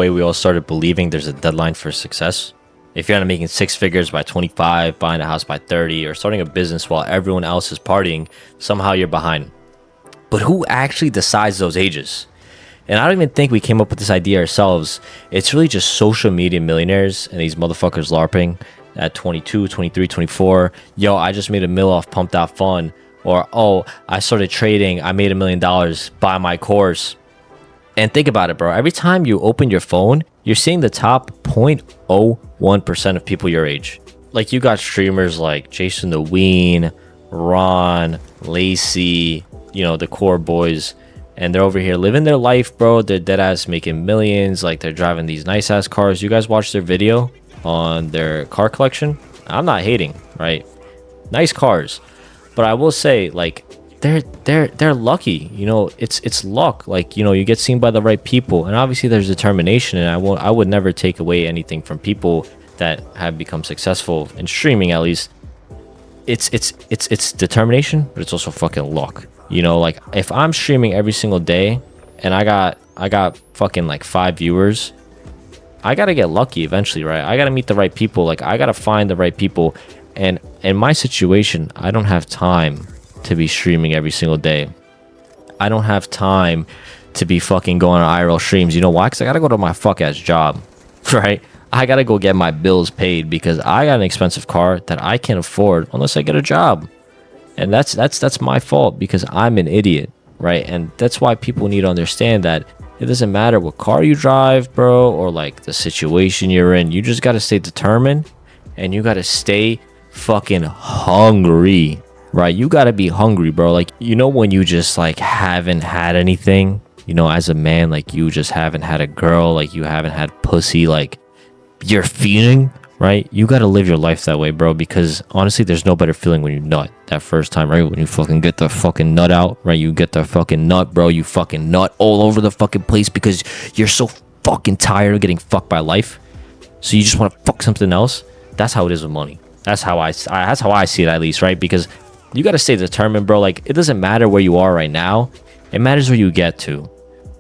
way we all started believing there's a deadline for success. If you're not making six figures by 25, buying a house by 30, or starting a business while everyone else is partying, somehow you're behind. But who actually decides those ages? And I don't even think we came up with this idea ourselves. It's really just social media millionaires and these motherfuckers LARPing at 22, 23, 24. Yo, I just made $1 million off Pumped Out Fun. Or, oh, I started trading. I made $1 million. Buy my course. And think about it, bro. Every time you open your phone, you're seeing the top 0.01% of people your age. Like, you got streamers like Jason the Ween, Ron, Lacey, you know, the core boys. And they're over here living their life, bro. They're dead ass making millions. Like, they're driving these nice ass cars. You guys watch their video on their car collection? I'm not hating, right? Nice cars. But I will say, like, they're lucky. You know, it's luck. Like, you know, you get seen by the right people, and obviously there's determination. And I would never take away anything from people that have become successful in streaming. At least it's determination, but it's also fucking luck. You know, like, if I'm streaming every single day and I got fucking like 5 viewers, I gotta get lucky eventually, right? I gotta meet the right people. Like, I gotta find the right people. And in my situation, I don't have time to be streaming every single day. I don't have time to be fucking going on IRL streams. You know why? Because I gotta go to my fuck ass job, right? I gotta go get my bills paid because I got an expensive car that I can't afford unless I get a job. And that's my fault because I'm an idiot, right? And that's why people need to understand that it doesn't matter what car you drive, bro, or like the situation you're in. You just gotta stay determined, and you gotta stay fucking hungry, right? You gotta be hungry, bro. Like, you know, when you just like haven't had anything, you know, as a man, like, you just haven't had a girl, like, you haven't had pussy, like, you're feeling, right? You gotta live your life that way, bro, because honestly, there's no better feeling when you nut that first time, right? When you fucking get the fucking nut out, right? You get the fucking nut, bro. You fucking nut all over the fucking place because you're so fucking tired of getting fucked by life. So you just want to fuck something else. That's how it is with money. That's how I see it, at least, right? Because you got to stay determined, bro. Like, it doesn't matter where you are right now. It matters where you get to,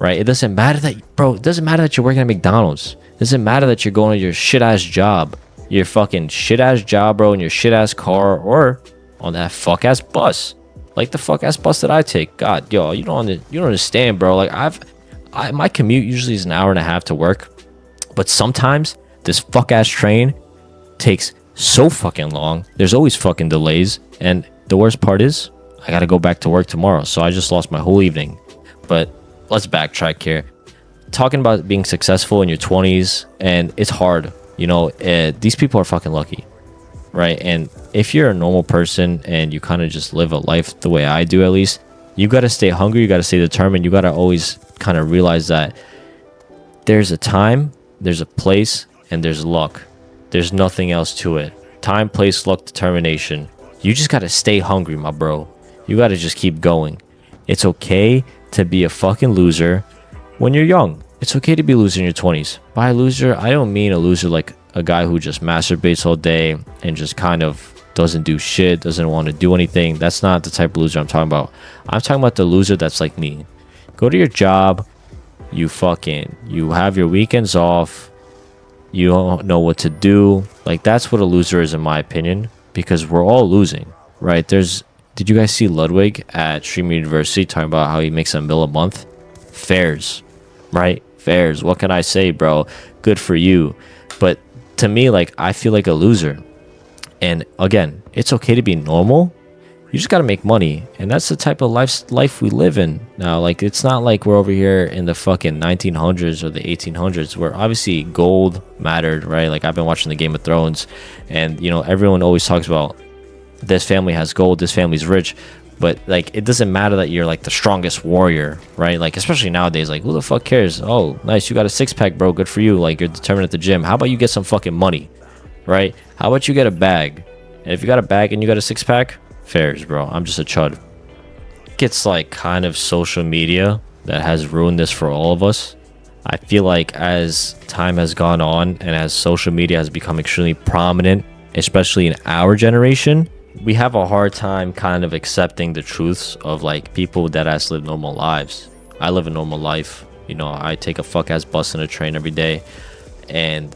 right? It doesn't matter that, bro, it doesn't matter that you're working at McDonald's. It doesn't matter that you're going to your shit-ass job. Your fucking shit-ass job, bro, in your shit-ass car, or on that fuck-ass bus. Like the fuck-ass bus that I take. God, yo, you don't understand, bro. Like, my commute usually is an hour and a half to work. But sometimes this fuck-ass train takes so fucking long. There's always fucking delays. And the worst part is, I gotta go back to work tomorrow. So I just lost my whole evening. But let's backtrack here. Talking about being successful in your 20s, and it's hard. You know, these people are fucking lucky, right? And if you're a normal person and you kind of just live a life the way I do, at least, you got to stay hungry. You got to stay determined. You got to always kind of realize that there's a time, there's a place, and there's luck. There's nothing else to it. Time, place, luck, determination. You just got to stay hungry, my bro. You got to just keep going. It's okay to be a fucking loser when you're young. It's okay to be a loser in your 20s. By a loser, I don't mean a loser like a guy who just masturbates all day and just kind of doesn't do shit, doesn't want to do anything. That's not the type of loser I'm talking about. I'm talking about the loser that's like me. Go to your job, you have your weekends off, you don't know what to do. Like, that's what a loser is, in my opinion, because we're all losing, right? Did you guys see Ludwig at Stream University talking about how he makes $1 million a month? Fairs, right? Fairs. What can I say, bro? Good for you. But to me, like, I feel like a loser. And again, it's okay to be normal. You just got to make money. And that's the type of life we live in now. Like, it's not like we're over here in the fucking 1900s or the 1800s where obviously gold mattered, right? Like, I've been watching the Game of Thrones, and, you know, everyone always talks about this family has gold, this family's rich. But, like, it doesn't matter that you're, like, the strongest warrior, right? Like, especially nowadays, like, who the fuck cares? Oh, nice, you got a six-pack, bro. Good for you. Like, you're determined at the gym. How about you get some fucking money, right? How about you get a bag? And if you got a bag and you got a six-pack, fairs, bro. I'm just a chud. It's, like, kind of social media that has ruined this for all of us. I feel like as time has gone on and as social media has become extremely prominent, especially in our generation, we have a hard time kind of accepting the truths of, like, people that live normal lives. I live a normal life. You know, I take a fuck ass bus and a train every day. And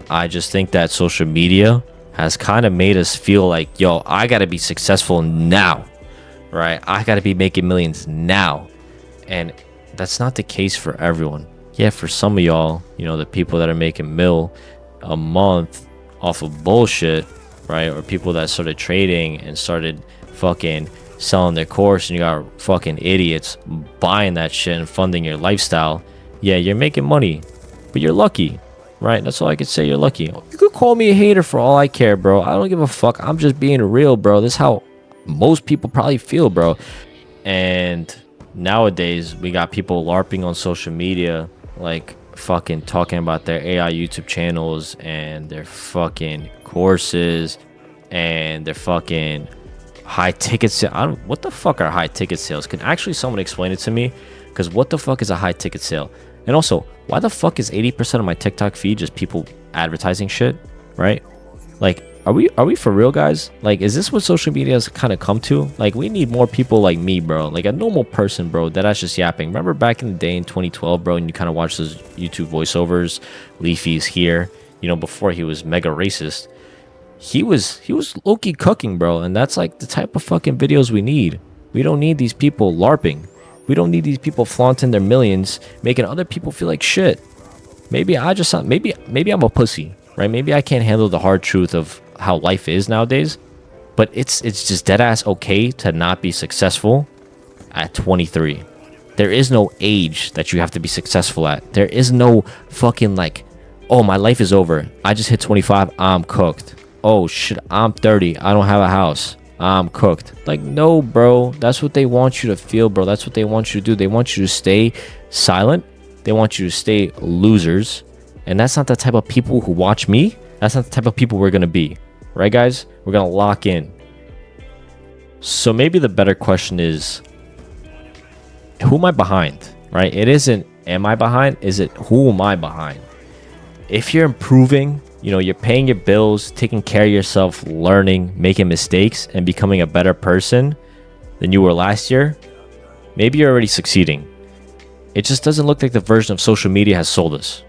I just think that social media has kind of made us feel like, yo, I gotta be successful now, right? I gotta be making millions now. And that's not the case for everyone. Yeah, for some of y'all, you know, the people that are making mil a month off of bullshit, right? Or people that started trading and started fucking selling their course, and you got fucking idiots buying that shit and funding your lifestyle. Yeah, you're making money, but you're lucky, right? That's all I could say. You're lucky. You could call me a hater for all I care, bro. I don't give a fuck. I'm just being real, bro. This is how most people probably feel, bro. And nowadays we got people LARPing on social media, like fucking talking about their AI YouTube channels and their fucking courses and their fucking high ticket sale. What the fuck are high ticket sales? Can actually someone explain it to me? Because what the fuck is a high ticket sale? And also, why the fuck is 80% of my TikTok feed just people advertising shit, right? Like, are we for real, guys? Like, is this what social media has kind of come to? Like, we need more people like me, bro. Like a normal person, bro, that's just yapping. Remember back in the day in 2012, bro, and you kind of watch those YouTube voiceovers, Leafy's here, you know, before he was mega racist. He was low-key cooking, bro, and that's like the type of fucking videos we need. We don't need these people LARPing. We don't need these people flaunting their millions, making other people feel like shit. Maybe I just maybe I'm a pussy, right? Maybe I can't handle the hard truth of how life is nowadays. But it's just dead ass okay to not be successful at 23. There is no age that you have to be successful at. There is no fucking like, oh, my life is over. I just hit 25. I'm cooked. Oh shit, I'm 30. I don't have a house. I'm cooked. Like, no, bro. That's what they want you to feel, bro. That's what they want you to do. They want you to stay silent. They want you to stay losers. And that's not the type of people who watch me. That's not the type of people we're going to be. Right, guys? We're going to lock in. So maybe the better question is, who am I behind? Right? It isn't, am I behind? Is it, who am I behind? If you're improving, you know, you're paying your bills, taking care of yourself, learning, making mistakes, and becoming a better person than you were last year, maybe you're already succeeding. It just doesn't look like the version of social media has sold us.